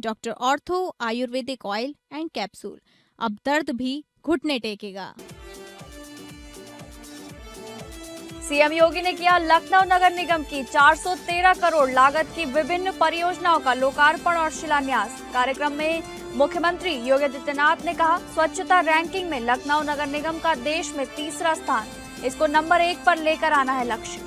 Doctor ortho Ayurvedic oil and capsule. अब दर्द भी घुटने टेकेगा। सीएम योगी ने किया लखनऊ नगर निगम की 413 करोड़ लागत की विभिन्न परियोजनाओं का लोकार्पण और शिलान्यास। कार्यक्रम में मुख्यमंत्री योगी आदित्यनाथ ने कहा, स्वच्छता रैंकिंग में लखनऊ नगर निगम का देश में तीसरा स्थान, इसको नंबर 1 पर लेकर आना है लक्ष्य।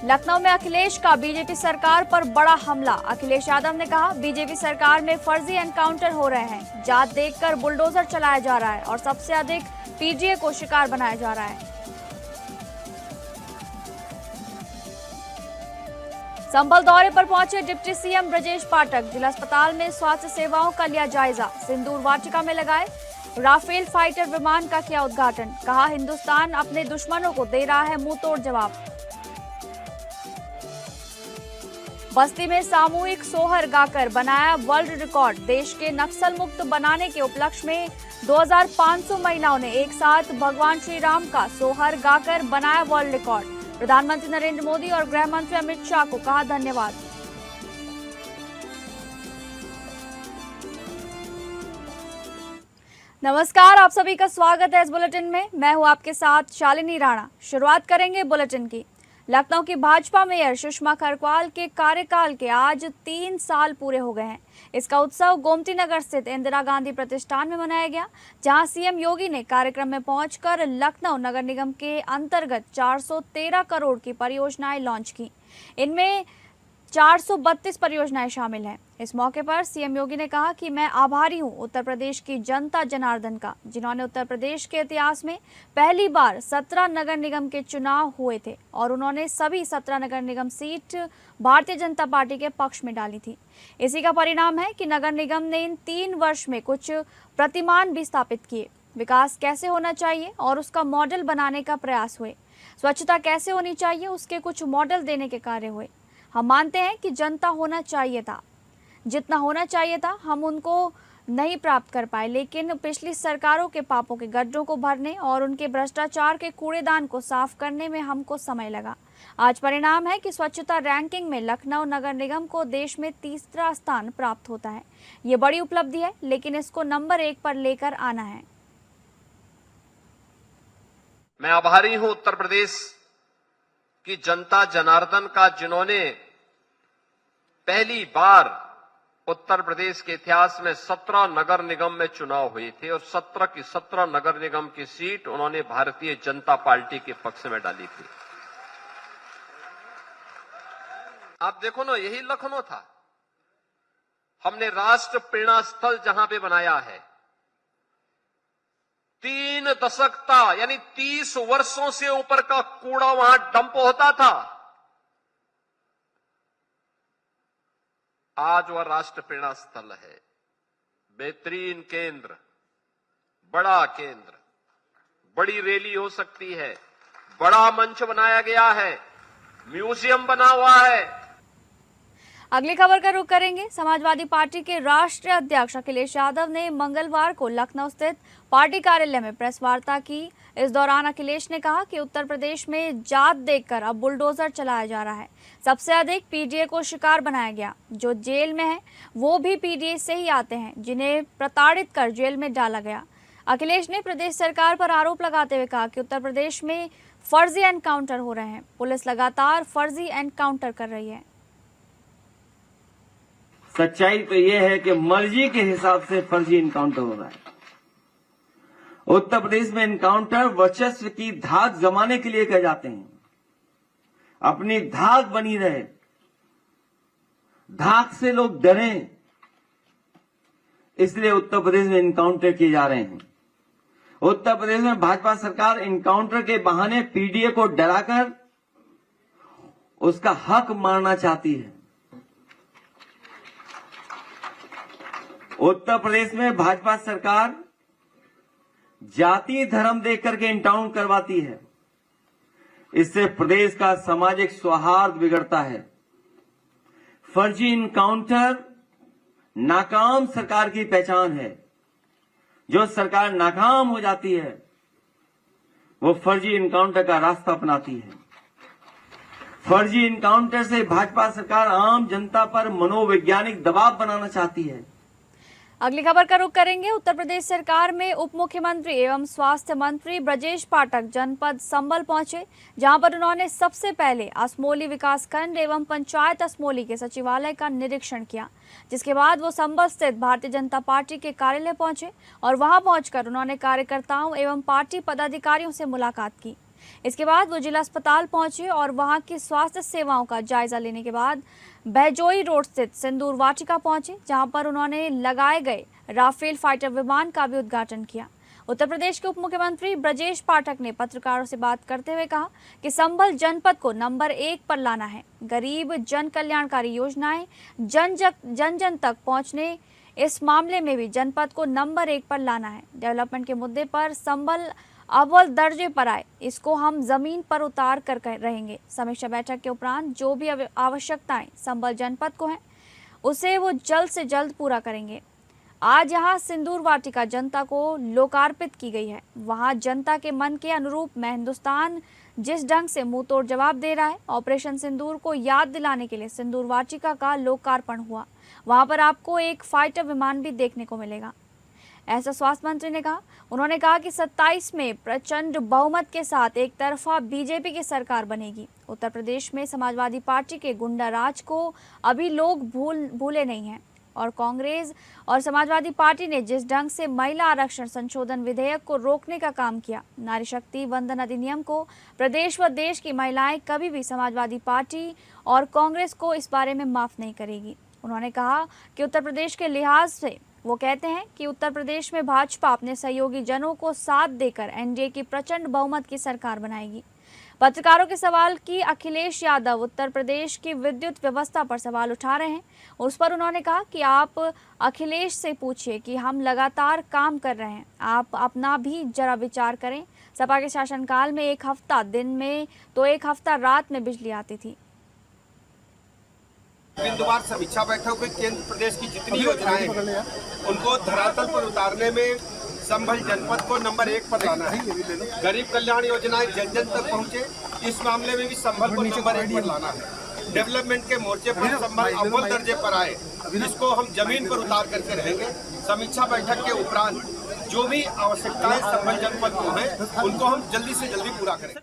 लखनऊ में अखिलेश का बीजेपी सरकार पर बड़ा हमला। अखिलेश यादव ने कहा, बीजेपी सरकार में फर्जी एनकाउंटर हो रहे हैं, जात देखकर बुलडोजर चलाया जा रहा है और सबसे अधिक पीडीए को शिकार बनाया जा रहा है। संभल दौरे पर पहुंचे डिप्टी सीएम ब्रजेश पाठक। जिला अस्पताल में स्वास्थ्य सेवाओं का लिया जायजा। सिंदूर वाटिका में लगाए राफेल फाइटर विमान का किया उद्घाटन। कहा, हिंदुस्तान अपने दुश्मनों को दे रहा है मुंह तोड़ जवाब। बस्ती में सामूहिक सोहर गाकर बनाया वर्ल्ड रिकॉर्ड। देश के नक्सल मुक्त बनाने के उपलक्ष्य में 2500 महिलाओं ने एक साथ भगवान श्री राम का सोहर गाकर बनाया वर्ल्ड रिकॉर्ड। प्रधानमंत्री नरेंद्र मोदी और गृह मंत्री अमित शाह को कहा धन्यवाद। नमस्कार, आप सभी का स्वागत है इस बुलेटिन में। मैं हूं आपके साथ शालिनी राणा। शुरुआत करेंगे बुलेटिन की। लखनऊ की भाजपा मेयर सुषमा खरवाल के कार्यकाल के आज 3 साल पूरे हो गए हैं। इसका उत्सव गोमती नगर स्थित इंदिरा गांधी प्रतिष्ठान में मनाया गया, जहां सीएम योगी ने कार्यक्रम में पहुंचकर लखनऊ नगर निगम के अंतर्गत 413 करोड़ की परियोजनाएं लॉन्च की। इनमें 432 परियोजनाएं शामिल हैं। इस मौके पर सीएम योगी ने कहा कि मैं आभारी हूं उत्तर प्रदेश की जनता जनार्दन का, जिन्होंने उत्तर प्रदेश के इतिहास में पहली बार 17 नगर निगम के चुनाव हुए थे और उन्होंने सभी 17 नगर निगम सीट भारतीय जनता पार्टी के पक्ष में डाली थी। इसी का परिणाम है कि नगर निगम ने इन 3 वर्ष में कुछ प्रतिमान भी स्थापित किए। विकास कैसे होना चाहिए और उसका मॉडल बनाने का प्रयास हुए। स्वच्छता कैसे होनी चाहिए, उसके कुछ मॉडल देने के कार्य हुए। हम मानते हैं कि जनता होना चाहिए था, जितना होना चाहिए था हम उनको नहीं प्राप्त कर पाए, लेकिन पिछली सरकारों के पापों के गड्ढों को भरने और उनके भ्रष्टाचार के कूड़ेदान को साफ करने में हमको समय लगा। आज परिणाम है कि स्वच्छता रैंकिंग में लखनऊ नगर निगम को देश में तीसरा स्थान प्राप्त होता है। ये बड़ी उपलब्धि है, लेकिन इसको नंबर 1 पर लेकर आना है। मैं आभारी हूं उत्तर प्रदेश की जनता जनार्दन का, जिन्होंने पहली बार उत्तर प्रदेश के इतिहास में 17 नगर निगम में चुनाव हुए थे और 17 की 17 नगर निगम की सीट उन्होंने भारतीय जनता पार्टी के पक्ष में डाली थी। आप देखो ना, यही लखनऊ था। हमने राष्ट्र प्रेरणा स्थल जहां पे बनाया है, 3 दशक था, यानी 30 वर्षों से ऊपर का कूड़ा वहां डंप होता था। आज वह राष्ट्र प्रेरणा स्थल है। बेहतरीन केंद्र, बड़ा केंद्र, बड़ी रैली हो सकती है, बड़ा मंच बनाया गया है, म्यूजियम बना हुआ है। अगली खबर का रुख करेंगे। समाजवादी पार्टी के राष्ट्रीय अध्यक्ष अखिलेश यादव ने मंगलवार को लखनऊ स्थित पार्टी कार्यालय में प्रेस वार्ता की। इस दौरान अखिलेश ने कहा कि उत्तर प्रदेश में जात देखकर अब बुलडोजर चलाया जा रहा है। सबसे अधिक पीडीए को शिकार बनाया गया। जो जेल में है वो भी पीडीए से ही आते हैं, जिन्हें प्रताड़ित कर जेल में डाला गया। अखिलेश ने प्रदेश सरकार पर आरोप लगाते हुए कहा कि उत्तर प्रदेश में फर्जी एनकाउंटर हो रहे हैं। पुलिस लगातार फर्जी एनकाउंटर कर रही है। सच्चाई तो यह है कि मर्जी के हिसाब से फर्जी एनकाउंटर हो रहा है। उत्तर प्रदेश में एनकाउंटर वर्चस्व की धाक जमाने के लिए किए जाते हैं। अपनी धाक बनी रहे, धाक से लोग डरें, इसलिए उत्तर प्रदेश में एनकाउंटर किए जा रहे हैं। उत्तर प्रदेश में भाजपा सरकार एनकाउंटर के बहाने पीडीए को डराकर उसका हक मारना चाहती है। उत्तर प्रदेश में भाजपा सरकार जाति धर्म देख करके एनकाउंटर करवाती है। इससे प्रदेश का सामाजिक सौहार्द बिगड़ता है। फर्जी एनकाउंटर नाकाम सरकार की पहचान है। जो सरकार नाकाम हो जाती है वो फर्जी एनकाउंटर का रास्ता अपनाती है। फर्जी इनकाउंटर से भाजपा सरकार आम जनता पर मनोवैज्ञानिक दबाव बनाना चाहती है। अगली खबर का रुख करेंगे। उत्तर प्रदेश सरकार में उप मुख्यमंत्री एवं स्वास्थ्य मंत्री ब्रजेश पाठक जनपद संभल पहुंचे, जहां पर उन्होंने सबसे पहले असमोली विकासखंड एवं पंचायत असमोली के सचिवालय का निरीक्षण किया, जिसके बाद वो संभल स्थित भारतीय जनता पार्टी के कार्यालय पहुंचे और वहां पहुंचकर उन्होंने कार्यकर्ताओं एवं पार्टी पदाधिकारियों से मुलाकात की। इसके बाद वो जिला अस्पताल पहुंचे और वहां की स्वास्थ्य सेवाओं का जायजा लेने के बाद बहजोई रोड स्थित सिंदूर वाटिका पहुंचे, जहां पर उन्होंने लगाए गए राफेल फाइटर विमान का भी उद्घाटन किया। उत्तर प्रदेश के उप मुख्यमंत्री ब्रजेश पाठक ने पत्रकारों से बात करते हुए कहा कि संभल जनपद को नंबर 1 पर लाना है। गरीब जन कल्याणकारी योजनाएं जन जन तक पहुंचने, इस मामले में भी जनपद को नंबर 1 पर लाना है। डेवलपमेंट के मुद्दे पर संभल अव्वल दर्जे पर आए, इसको हम जमीन पर उतार कर रहेंगे। समीक्षा बैठक के उपरांत जो भी आवश्यकताएं संभल जनपद को हैं, उसे वो जल्द से जल्द पूरा करेंगे। आज यहाँ सिंदूर वाटिका जनता को लोकार्पित की गई है। वहाँ जनता के मन के अनुरूप मैं हिंदुस्तान जिस ढंग से मुंह तोड़ जवाब दे रहा है, ऑपरेशन सिंदूर को याद दिलाने के लिए सिंदूर वाटिका का लोकार्पण हुआ। वहाँ पर आपको एक फाइटर विमान भी देखने को मिलेगा, ऐसा स्वास्थ्य मंत्री ने कहा। उन्होंने कहा कि 27 में प्रचंड बहुमत के साथ एक तरफा बीजेपी की सरकार बनेगी। उत्तर प्रदेश में समाजवादी पार्टी के गुंडा राज को अभी लोग भूले नहीं हैं और कांग्रेस और समाजवादी पार्टी ने जिस ढंग से महिला आरक्षण संशोधन विधेयक को रोकने का काम किया, नारी शक्ति वंदन अधिनियम को प्रदेश व देश की महिलाएं कभी भी समाजवादी पार्टी और कांग्रेस को इस बारे में माफ नहीं करेगी। उन्होंने कहा कि उत्तर प्रदेश के लिहाज से वो कहते हैं कि उत्तर प्रदेश में भाजपा अपने सहयोगी जनों को साथ देकर एनडीए की प्रचंड बहुमत की सरकार बनाएगी। पत्रकारों के सवाल की अखिलेश यादव उत्तर प्रदेश की विद्युत व्यवस्था पर सवाल उठा रहे हैं। उस पर उन्होंने कहा कि आप अखिलेश से पूछिए कि हम लगातार काम कर रहे हैं, आप अपना भी जरा विचार करें। सपा के शासनकाल में एक हफ्ता दिन में तो एक हफ्ता रात में बिजली आती थी। बिंदुवार समीक्षा बैठक में केंद्र प्रदेश की जितनी योजनाएं हैं उनको धरातल पर उतारने में संभल जनपद को नंबर 1 पर लाना है। गरीब कल्याण योजनाएं जन जन तक पहुंचे, इस मामले में भी संभल को नंबर 1 पर लाना है। डेवलपमेंट के मोर्चे पर संभल अव्वल दर्जे पर आए, इसको हम जमीन पर उतार करके रहेंगे। समीक्षा बैठक के उपरांत जो भी आवश्यकताएं संभल जनपद को है उनको हम जल्दी से जल्दी पूरा करें।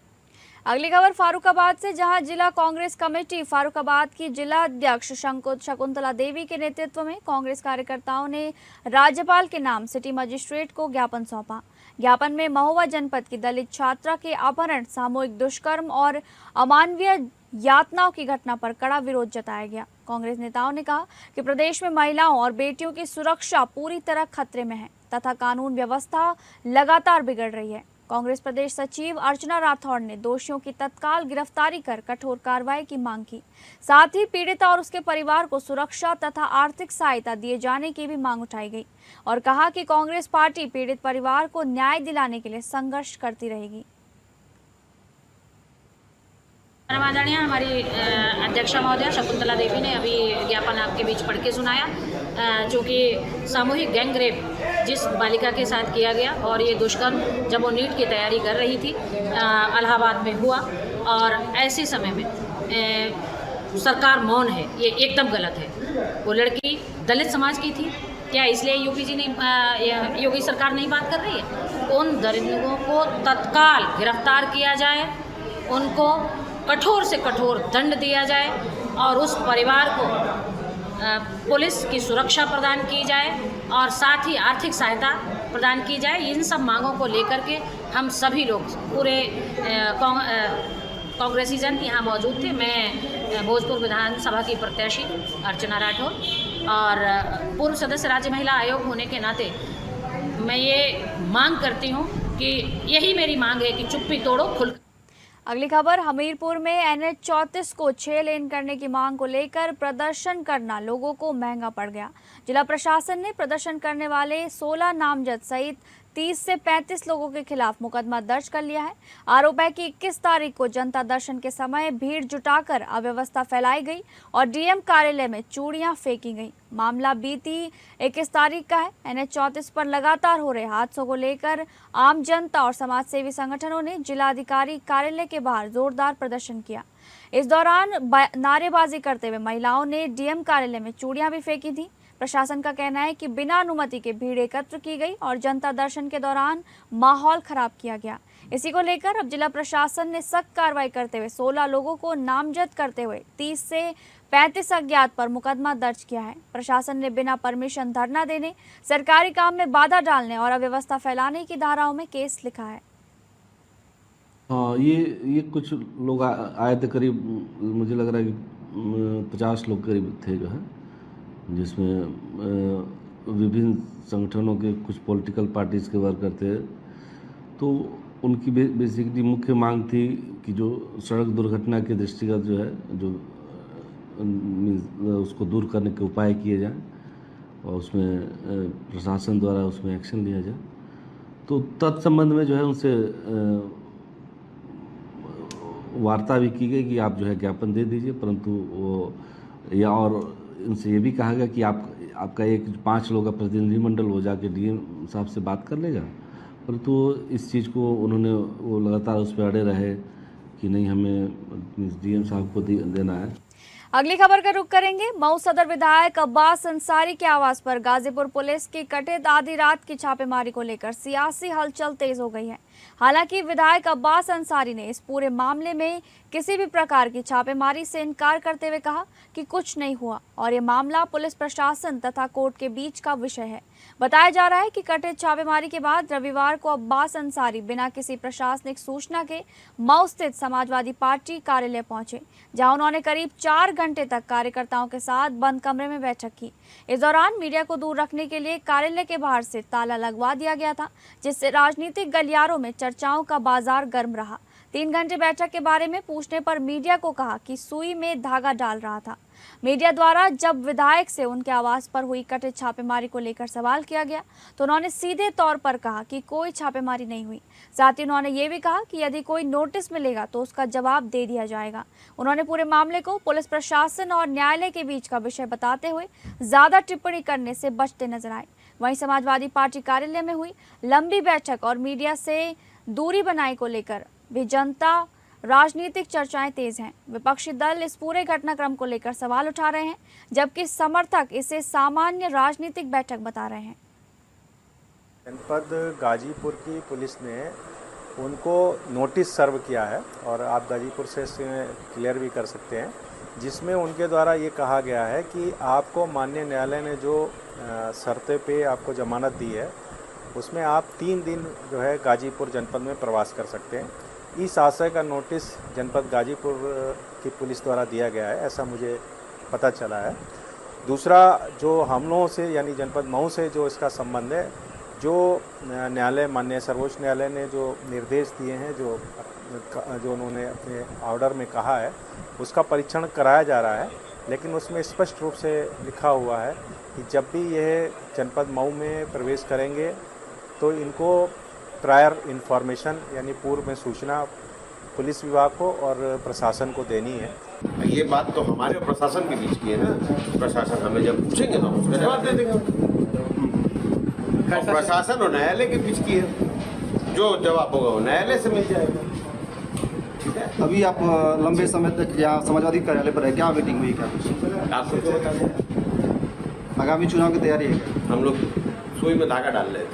अगली खबर फारुखाबाद से, जहां जिला कांग्रेस कमेटी फारुखाबाद की जिला अध्यक्ष शकुंतला देवी के नेतृत्व में कांग्रेस कार्यकर्ताओं ने राज्यपाल के नाम सिटी मजिस्ट्रेट को ज्ञापन सौंपा। ज्ञापन में महोबा जनपद की दलित छात्रा के अपहरण, सामूहिक दुष्कर्म और अमानवीय यातनाओं की घटना पर कड़ा विरोध जताया गया। कांग्रेस नेताओं ने कहा कि प्रदेश में महिलाओं और बेटियों की सुरक्षा पूरी तरह खतरे में है तथा कानून व्यवस्था लगातार बिगड़ रही है। कांग्रेस प्रदेश सचिव अर्चना राठौड़ ने दोषियों की तत्काल गिरफ्तारी कर कठोर कार्रवाई की मांग की। साथ ही पीड़िता और उसके परिवार को सुरक्षा तथा आर्थिक सहायता दिए जाने की भी मांग उठाई गई और कहा कि कांग्रेस पार्टी पीड़ित परिवार को न्याय दिलाने के लिए संघर्ष करती रहेगी। आदरणीय हमारी अध्यक्षा महोदया शकुंतला देवी ने अभी ज्ञापन आपके बीच पढ़ के सुनाया, जो कि सामूहिक गैंग रेप जिस बालिका के साथ किया गया और ये दुष्कर्म जब वो नीट की तैयारी कर रही थी इलाहाबाद में हुआ और ऐसे समय में सरकार मौन है, ये एकदम गलत है। वो लड़की दलित समाज की थी, क्या इसलिए योगी सरकार नहीं बात कर रही है? उन दरिंदों को तत्काल गिरफ्तार किया जाए, उनको कठोर से कठोर दंड दिया जाए और उस परिवार को पुलिस की सुरक्षा प्रदान की जाए और साथ ही आर्थिक सहायता प्रदान की जाए। इन सब मांगों को लेकर के हम सभी लोग पूरे कांग्रेसी जन यहाँ मौजूद थे। मैं भोजपुर विधानसभा की प्रत्याशी अर्चना राठौड़ और पूर्व सदस्य राज्य महिला आयोग होने के नाते मैं ये मांग करती हूँ कि यही मेरी मांग है कि चुप्पी तोड़ो खुल। अगली खबर, हमीरपुर में NH 34 को 6 लेन करने की मांग को लेकर प्रदर्शन करना लोगों को महंगा पड़ गया। जिला प्रशासन ने प्रदर्शन करने वाले 16 नामजद सहित 30 से 35 लोगों के खिलाफ मुकदमा दर्ज कर लिया है। आरोप है कि 21 तारीख को जनता दर्शन के समय भीड़ जुटाकर अव्यवस्था फैलाई गई और डीएम कार्यालय में चूड़ियां फेंकी गई। मामला बीती 21 तारीख का है। NH 34 पर लगातार हो रहे हादसों को लेकर आम जनता और समाजसेवी संगठनों ने जिलाधिकारी कार्यालय के बाहर जोरदार प्रदर्शन किया। इस दौरान नारेबाजी करते हुए महिलाओं ने डीएम कार्यालय में चूड़ियां भी फेंकी थी। प्रशासन का कहना है कि बिना अनुमति के भीड़ एकत्र की गई और जनता दर्शन के दौरान माहौल खराब किया गया। इसी को लेकर अब जिला प्रशासन ने सख्त कार्रवाई करते हुए 16 लोगों को नामजद करते हुए 30 से 35 अज्ञात पर मुकदमा दर्ज किया है। प्रशासन ने बिना परमिशन धरना देने, सरकारी काम में बाधा डालने और अव्यवस्था फैलाने की धाराओं में केस लिखा है। हाँ, ये कुछ लोग आए थे, करीब मुझे लग रहा है कि 50 लोग करीब थे जो है, जिसमें विभिन्न संगठनों के कुछ पॉलिटिकल पार्टीज़ के वर्कर थे। तो उनकी बेसिकली मुख्य मांग थी कि जो सड़क दुर्घटना के दृष्टिगत जो है, जो उसको दूर करने के उपाय किए जाएं और उसमें प्रशासन द्वारा उसमें एक्शन लिया जाए। तो तत्संबंध में जो है उनसे वार्ता भी की गई कि आप जो है ज्ञापन दे दीजिए, परंतु वो या और उनसे ये भी कहा गया कि आपका एक 5 लोगों का प्रतिनिधिमंडल वो जाके डीएम साहब से बात कर लेगा, परंतु इस चीज़ को वो लगातार उस पर अड़े रहे कि नहीं, हमें डीएम साहब को देना है। अगली खबर का रुख करेंगे। मऊ सदर विधायक अब्बास अंसारी के आवास पर गाजीपुर पुलिस की कथित आधी रात की छापेमारी को लेकर सियासी हलचल तेज हो गई है। हालांकि विधायक अब्बास अंसारी ने इस पूरे मामले में किसी भी प्रकार की छापेमारी से इनकार करते हुए कहा कि कुछ नहीं हुआ और ये मामला पुलिस प्रशासन तथा कोर्ट के बीच का विषय है। बताया जा रहा है कि कथित छापेमारी के बाद रविवार को अब्बास अंसारी बिना किसी प्रशासनिक सूचना के मऊ स्थित समाजवादी पार्टी कार्यालय पहुंचे, जहां उन्होंने करीब 4 घंटे तक कार्यकर्ताओं के साथ बंद कमरे में बैठक की। इस दौरान मीडिया को दूर रखने के लिए कार्यालय के बाहर से ताला लगवा दिया गया था, जिससे राजनीतिक गलियारों में चर्चाओं का बाजार गर्म रहा। 3 घंटे बैठक के बारे में पूछने पर मीडिया को कहा कि सुई में धागा डाल रहा था। मीडिया द्वारा जब विधायक से उनके आवास पर हुई कथित छापेमारी को लेकर सवाल किया गया तो उन्होंने सीधे तौर पर कहा कि कोई छापेमारी नहीं हुई। साथ ही उन्होंने ये भी कहा कि यदि कोई नोटिस मिलेगा तो उसका जवाब दे दिया जाएगा। उन्होंने पूरे मामले को पुलिस प्रशासन और न्यायालय के बीच का विषय बताते हुए ज्यादा टिप्पणी करने से बचते नजर आए। वहीं समाजवादी पार्टी कार्यालय में हुई लंबी बैठक और मीडिया से दूरी बनाए को लेकर भी जनता राजनीतिक चर्चाएं तेज हैं। विपक्षी दल इस पूरे घटनाक्रम को लेकर सवाल उठा रहे हैं, जबकि समर्थक इसे सामान्य राजनीतिक बैठक बता रहे हैं। जनपद गाजीपुर की पुलिस ने उनको नोटिस सर्व किया है और आप गाजीपुर से क्लियर भी कर सकते हैं, जिसमें उनके द्वारा ये कहा गया है कि आपको माननीय न्यायालय ने जो शर्तें पे आपको जमानत दी है, उसमें आप 3 दिन जो है गाजीपुर जनपद में प्रवास कर सकते हैं। इस आशय का नोटिस जनपद गाजीपुर की पुलिस द्वारा दिया गया है, ऐसा मुझे पता चला है। दूसरा, जो हम लोगों से यानी जनपद मऊ से जो इसका संबंध है, जो न्यायालय माननीय सर्वोच्च न्यायालय ने जो निर्देश दिए हैं, जो उन्होंने अपने ऑर्डर में कहा है, उसका परीक्षण कराया जा रहा है। लेकिन उसमें स्पष्ट रूप से लिखा हुआ है कि जब भी यह जनपद मऊ में प्रवेश करेंगे तो इनको प्रायर इन्फॉर्मेशन यानी पूर्व में सूचना पुलिस विभाग को और प्रशासन को देनी है। ये बात तो हमारे और प्रशासन के बीच की है ना। प्रशासन हमें जब पूछेंगे तो उसका जवाब दे देंगे। और प्रशासन और न्यायालय के बीच की है, जो जवाब होगा वो न्यायालय से मिल जाएगा। ठीक है। अभी आप लंबे समय तक यहाँ समाजवादी कार्यालय पर है, क्या मीटिंग हुई, क्या कुछ आगामी चुनाव की तैयारी है? हम लोग सुई में धागा डाल रहे थे।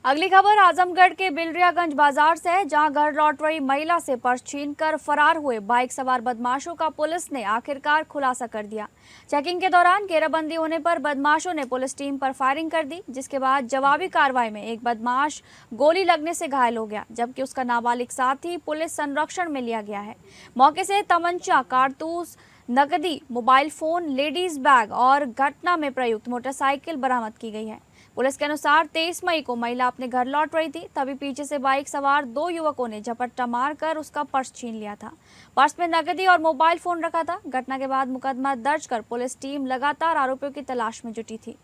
अगली खबर आजमगढ़ के बिलरियागंज बाजार से है, जहां घर लौट रही महिला से पर्स छीनकर फरार हुए बाइक सवार बदमाशों का पुलिस ने आखिरकार खुलासा कर दिया। चेकिंग के दौरान घेराबंदी होने पर बदमाशों ने पुलिस टीम पर फायरिंग कर दी, जिसके बाद जवाबी कार्रवाई में एक बदमाश गोली लगने से घायल हो गया, जबकि उसका नाबालिग साथी पुलिस संरक्षण में लिया गया है। मौके से तमंचा, कारतूस, नकदी, मोबाइल फोन, लेडीज बैग और घटना में प्रयुक्त मोटरसाइकिल बरामद की गई है। पुलिस के अनुसार 23 मई को महिला अपने घर लौट रही थी, तभी पीछे से बाइक सवार 2 युवकों ने झपट्टा मारकर उसका पर्स छीन लिया था। पर्स में नकदी और मोबाइल फोन रखा था। घटना के बाद मुकदमा दर्ज कर पुलिस टीम लगातार आरोपियों की तलाश में जुटी थी।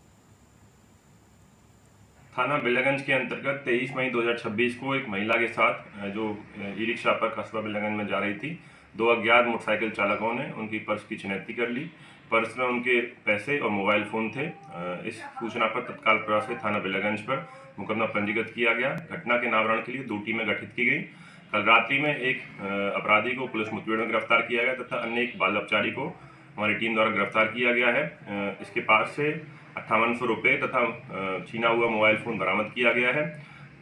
थाना बिलगंज के अंतर्गत 23 मई 2026 को एक महिला के साथ जो ई रिक्शा पर कस्बा बिलगंज में जा रही थी, 2 अज्ञात मोटरसाइकिल चालकों ने उनकी पर्स की छिनैती कर ली। पर्स में उनके पैसे और मोबाइल फ़ोन थे। इस सूचना पर तत्काल प्रयास से थाना बिलगंज पर मुकदमा पंजीकृत किया गया। घटना के नामकरण के लिए 2 टीमें गठित की गई। कल रात्रि में एक अपराधी को पुलिस मुठभेड़ में गिरफ्तार किया गया तथा अन्य एक बाल अपचारी को हमारी टीम द्वारा गिरफ्तार किया गया है। इसके पास से 5800 रुपये तथा छीना हुआ मोबाइल फोन बरामद किया गया है।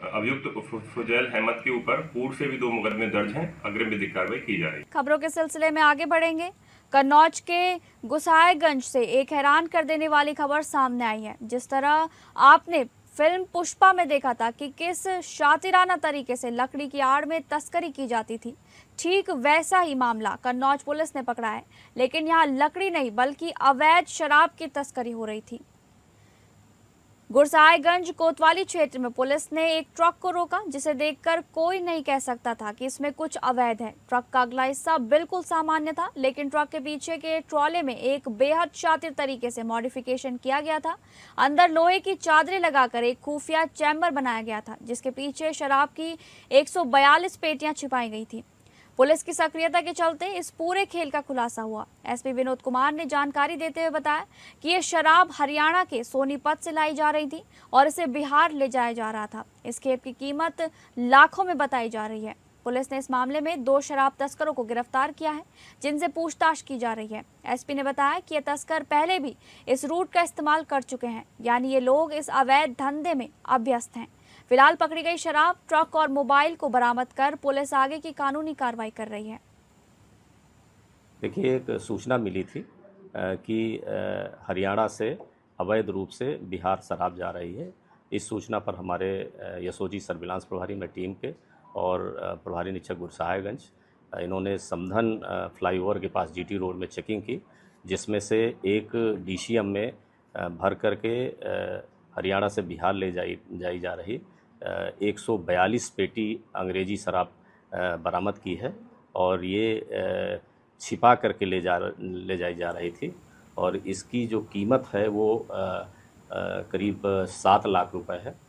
अभियुक्त फुजैल अहमद के ऊपर पूर्व से भी 2 मुकदमे दर्ज हैं। अग्रिम विधिक कार्रवाई की जा रही है। खबरों के सिलसिले में आगे बढ़ेंगे। कन्नौज के गुसाईगंज से एक हैरान कर देने वाली खबर सामने आई है। जिस तरह आपने फिल्म पुष्पा में देखा था कि किस शातिराना तरीके से लकड़ी की आड़ में तस्करी की जाती थी, ठीक वैसा ही मामला कन्नौज पुलिस ने पकड़ा है। लेकिन यहाँ लकड़ी नहीं बल्कि अवैध शराब की तस्करी हो रही थी। गुरसाईगंज कोतवाली क्षेत्र में पुलिस ने एक ट्रक को रोका, जिसे देखकर कोई नहीं कह सकता था कि इसमें कुछ अवैध है। ट्रक का अगला हिस्सा बिल्कुल सामान्य था, लेकिन ट्रक के पीछे के ट्रॉले में एक बेहद शातिर तरीके से मॉडिफिकेशन किया गया था। अंदर लोहे की चादरें लगाकर एक खुफिया चैम्बर बनाया गया था, जिसके पीछे शराब की 142 पेटियां छिपाई गई थी। पुलिस की सक्रियता के चलते इस पूरे खेल का खुलासा हुआ। एसपी विनोद कुमार ने जानकारी देते हुए बताया कि ये शराब हरियाणा के सोनीपत से लाई जा रही थी और इसे बिहार ले जाया जा रहा था। इस खेप की कीमत लाखों में बताई जा रही है। पुलिस ने इस मामले में 2 शराब तस्करों को गिरफ्तार किया है, जिनसे पूछताछ की जा रही है। एसपी ने बताया कि ये तस्कर पहले भी इस रूट का इस्तेमाल कर चुके हैं, यानी ये लोग इस अवैध धंधे में अभ्यस्त हैं। फिलहाल पकड़ी गई शराब, ट्रक और मोबाइल को बरामद कर पुलिस आगे की कानूनी कार्रवाई कर रही है। देखिए, एक सूचना मिली थी कि हरियाणा से अवैध रूप से बिहार शराब जा रही है। इस सूचना पर हमारे यशोजी सर्विलांस प्रभारी में टीम के और प्रभारी निरीक्षक गुरसाईगंज इन्होंने समधन फ्लाईओवर के पास जीटी रोड में चेकिंग की, जिसमें से एक डीसीएम में भर करके हरियाणा से बिहार ले जाई जा रही 142 पेटी अंग्रेजी शराब बरामद की है और ये छिपा करके ले जाई जा रही थी और इसकी जो कीमत है वो करीब 7 लाख रुपए है।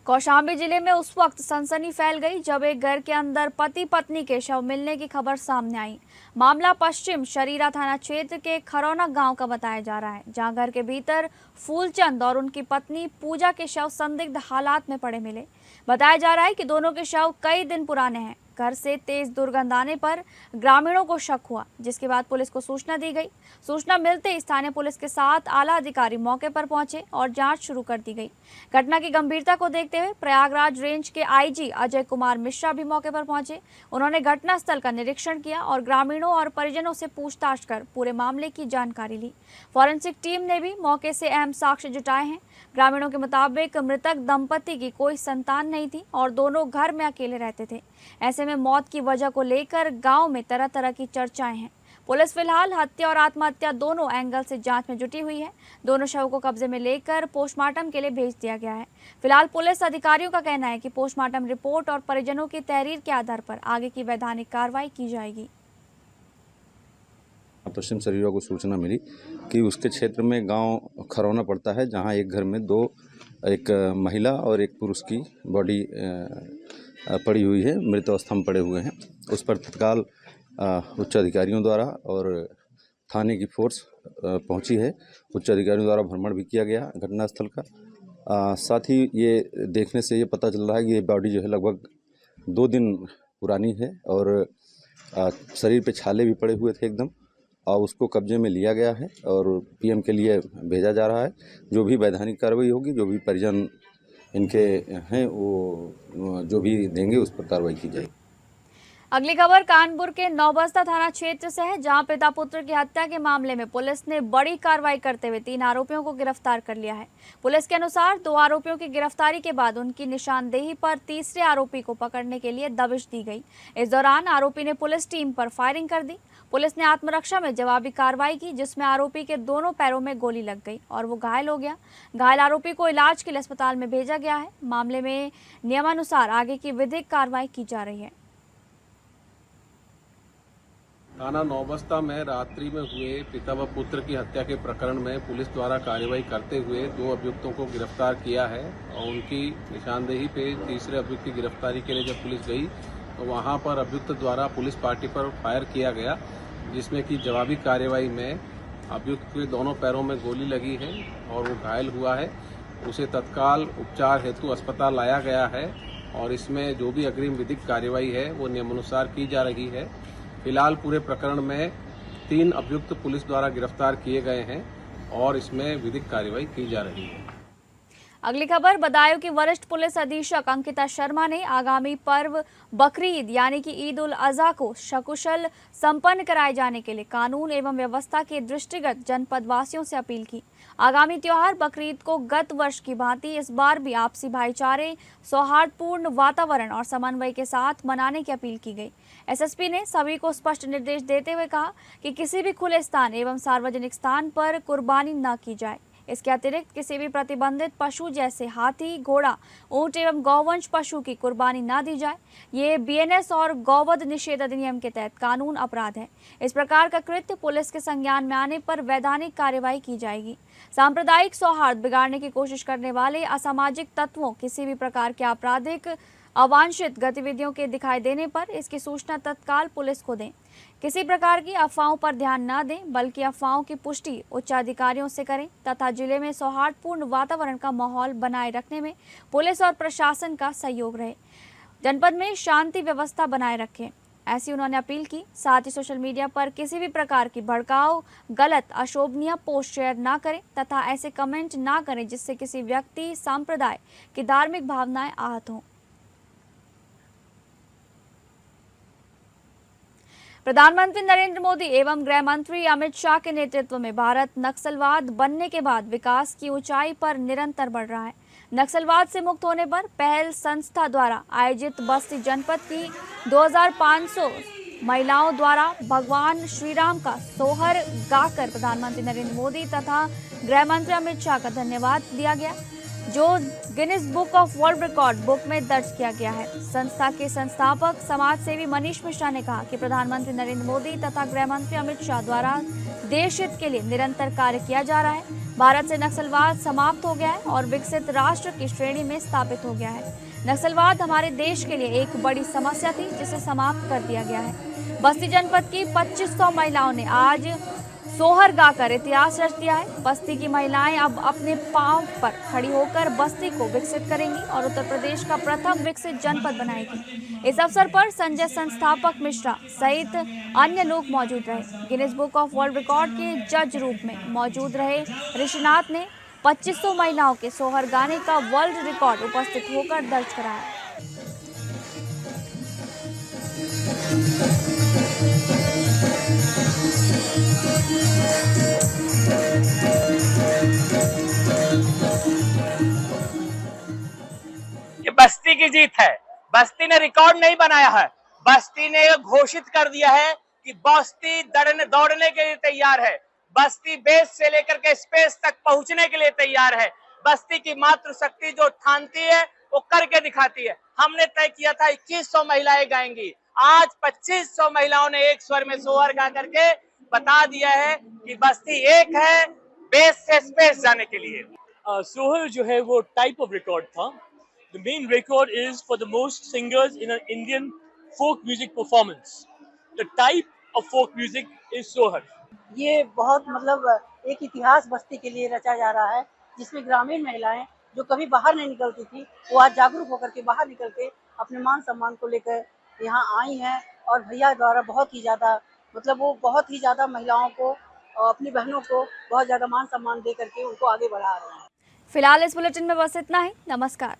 कौशाम्बी जिले में उस वक्त सनसनी फैल गई जब एक घर के अंदर पति पत्नी के शव मिलने की खबर सामने आई। मामला पश्चिम शरीरा थाना क्षेत्र के खरौना गांव का बताया जा रहा है, जहां घर के भीतर फूलचंद और उनकी पत्नी पूजा के शव संदिग्ध हालात में पड़े मिले। बताया जा रहा है कि दोनों के शव कई दिन पुराने हैं। घर से तेज दुर्गंध आने पर ग्रामीणों को शक हुआ, जिसके बाद पुलिस को सूचना दी गई। सूचना मिलते ही स्थानीय पुलिस के साथ आला अधिकारी मौके पर पहुंचे और जांच शुरू कर दी गई। घटना की गंभीरता को देखते हुए प्रयागराज रेंज के आईजी अजय कुमार मिश्रा भी मौके पर पहुंचे। उन्होंने घटनास्थल का निरीक्षण किया और ग्रामीणों और परिजनों से पूछताछ कर पूरे मामले की जानकारी ली। फॉरेंसिक टीम ने भी मौके से अहम साक्ष्य जुटाए हैं। ग्रामीणों के मुताबिक मृतक दंपति की कोई संतान नहीं थी और दोनों घर में अकेले रहते थे। ऐसे में मौत की वजह को लेकर गांव में तरह तरह की चर्चाएं हैं। पुलिस फिलहाल हत्या और आत्महत्या दोनों एंगल से जांच में जुटी हुई है। दोनों शव को कब्जे में लेकर पोस्टमार्टम के लिए भेज दिया गया है। फिलहाल पुलिस अधिकारियों का कहना है कि पोस्टमार्टम रिपोर्ट और परिजनों की तहरीर के आधार पर आगे की वैधानिक कार्रवाई की जाएगी। पश्चिम शरीरा को सूचना मिली कि उसके क्षेत्र में गांव खरौना पड़ता है, जहां एक घर में एक महिला और एक पुरुष की बॉडी पड़ी हुई है, मृत अवस्था में पड़े हुए हैं। उस पर तत्काल उच्च अधिकारियों द्वारा और थाने की फोर्स पहुंची है। उच्च अधिकारियों द्वारा भ्रमण भी किया गया घटनास्थल का। साथ ही ये देखने से ये पता चल रहा है कि ये बॉडी जो है लगभग 2 दिन पुरानी है और शरीर पे छाले भी पड़े हुए थे एकदम, और उसको कब्जे में लिया गया है और पीएम के लिए भेजा जा रहा है। जो भी वैधानिक कार्रवाई होगी, जो भी परिजन इनके हैं वो जो भी देंगे उस पर कार्रवाई की जाएगी। अगली खबर कानपुर के नौबस्ता थाना क्षेत्र से है, जहां पिता पुत्र की हत्या के मामले में पुलिस ने बड़ी कार्रवाई करते हुए 3 आरोपियों को गिरफ्तार कर लिया है। पुलिस के अनुसार 2 आरोपियों की गिरफ्तारी के बाद उनकी निशानदेही पर तीसरे आरोपी को पकड़ने के लिए दबिश दी गई। इस दौरान आरोपी ने पुलिस टीम पर फायरिंग कर दी। पुलिस ने आत्मरक्षा में जवाबी कार्रवाई की, जिसमें आरोपी के दोनों पैरों में गोली लग गई और वो घायल हो गया। घायल आरोपी को इलाज के लिए अस्पताल में भेजा गया है। मामले में नियमानुसार आगे की विधिक कार्रवाई की जा रही है। थाना नौबस्ता में रात्रि में हुए पिता व पुत्र की हत्या के प्रकरण में पुलिस द्वारा कार्रवाई करते हुए 2 अभियुक्तों को गिरफ्तार किया है और उनकी निशानदेही पे तीसरे अभियुक्त की गिरफ्तारी के लिए जब पुलिस गई तो वहां पर अभियुक्त द्वारा पुलिस पार्टी पर फायर किया गया, जिसमें कि जवाबी कार्रवाई में अभियुक्त के दोनों पैरों में गोली लगी है और वो घायल हुआ है। उसे तत्काल उपचार हेतु अस्पताल लाया गया है और इसमें जो भी अग्रिम विधिक कार्यवाही है वो नियमानुसार की जा रही है। फिलहाल पूरे प्रकरण में 3 अभियुक्त पुलिस द्वारा गिरफ्तार किए गए हैं और इसमें विधिक कार्यवाही की जा रही है। अगली खबर, बदायूं की वरिष्ठ पुलिस अधीक्षक अंकिता शर्मा ने आगामी पर्व बकरीद यानी कि ईद उल अजहा को सकुशल संपन्न कराए जाने के लिए कानून एवं व्यवस्था के दृष्टिगत जनपद वासियों से अपील की। आगामी त्योहार बकरीद को गत वर्ष की भांति इस बार भी आपसी भाईचारे, सौहार्दपूर्ण वातावरण और समन्वय के साथ मनाने की अपील की गई। एसएसपी ने सभी को स्पष्ट निर्देश देते हुए कहा कि किसी भी खुले स्थान एवं सार्वजनिक स्थान पर कुर्बानी न की जाए। इसके अतिरिक्त किसी भी प्रतिबंधित पशु जैसे हाथी, घोड़ा, ऊंट एवं गौवंश पशु की कुर्बानी न दी जाए। ये बीएनएस और गौवध निषेध अधिनियम के तहत कानून अपराध है। इस प्रकार का कृत्य पुलिस के संज्ञान में आने पर वैधानिक कार्यवाही की जाएगी। सांप्रदायिक सौहार्द बिगाड़ने की कोशिश करने वाले असामाजिक तत्वों किसी भी प्रकार के आपराधिक अवांछित गतिविधियों के दिखाई देने पर इसकी सूचना तत्काल पुलिस को दें। किसी प्रकार की अफवाहों पर ध्यान न दें, बल्कि अफवाहों की पुष्टि उच्च अधिकारियों से करें तथा जिले में सौहार्दपूर्ण वातावरण का माहौल बनाए रखने में पुलिस और प्रशासन का सहयोग रहे। जनपद में शांति व्यवस्था बनाए रखें, ऐसी उन्होंने अपील की। साथ ही सोशल मीडिया पर किसी भी प्रकार की भड़काऊ, गलत, अशोभनीय पोस्ट शेयर न करें तथा ऐसे कमेंट न करें जिससे किसी व्यक्ति, संप्रदाय की धार्मिक भावनाएं आहत हों। प्रधानमंत्री नरेंद्र मोदी एवं गृह मंत्री अमित शाह के नेतृत्व में भारत नक्सलवाद बनने के बाद विकास की ऊंचाई पर निरंतर बढ़ रहा है। नक्सलवाद से मुक्त होने पर पहल संस्था द्वारा आयोजित बस्ती जनपद की 2500 महिलाओं द्वारा भगवान श्री राम का सोहर गाकर प्रधानमंत्री नरेंद्र मोदी तथा गृह मंत्री अमित शाह का धन्यवाद दिया गया, जो Guinness book of world record book में दर्ज किया गया है। संस्था के संस्थापक समाज सेवी मनीष मिश्रा ने कहा कि प्रधानमंत्री नरेंद्र मोदी तथा गृह मंत्री अमित शाह द्वारा देश हित के लिए निरंतर कार्य किया जा रहा है। भारत से नक्सलवाद समाप्त हो गया है और विकसित राष्ट्र की श्रेणी में स्थापित हो गया है। नक्सलवाद हमारे देश के लिए एक बड़ी समस्या थी, जिसे समाप्त कर दिया गया है। बस्ती जनपद की 2500 महिलाओं ने आज सोहर गाकर इतिहास रच दिया है। बस्ती की महिलाएं अब अपने पांव पर खड़ी होकर बस्ती को विकसित करेंगी और उत्तर प्रदेश का प्रथम विकसित जनपद बनाएगी। इस अवसर पर संजय संस्थापक मिश्रा सहित अन्य लोग मौजूद रहे। Guinness book of world record के जज रूप में मौजूद रहे ऋषिनाथ ने 2500 महिलाओं के सोहर गाने का वर्ल्ड रिकॉर्ड उपस्थित होकर दर्ज कराया। ये बस्ती की जीत है। बस्ती ने रिकॉर्ड नहीं बनाया है, बस्ती ने घोषित कर दिया है कि बस्ती दौड़ने के लिए तैयार है। बस्ती बेस से लेकर के स्पेस तक पहुंचने के लिए तैयार है। बस्ती की मातृशक्ति जो ठानती है वो करके दिखाती है। हमने तय किया था 2100 महिलाएं गाएंगी, आज 2500 महिलाओं ने एक स्वर में सोहर गा करके बता दिया है कि बस्ती एक है बेस से स्पेस जाने के लिए। सोहर जो है वो टाइप ऑफ रिकॉर्ड था। The main record is for the most singers in an Indian folk music performance. The type of folk music is sohar. ये बहुत एक इतिहास बस्ती के लिए रचा जा रहा है, जिसमें ग्रामीण महिलाएं जो कभी बाहर नहीं निकलती थी, वो आज जागरूक होकर के बाहर निकल के अपने मान सम्मान को लेकर यहाँ आई हैं। और भैया द्वारा बहुत ही ज़्यादा वो बहुत ही ज़्यादा महिलाओं को, अपनी बहनों को बहुत ज़्यादा मान सम्मान दे करके उनको आगे बढ़ा रहे हैं। फिलहाल इस बुलेटिन में बस इतना ही। नमस्कार।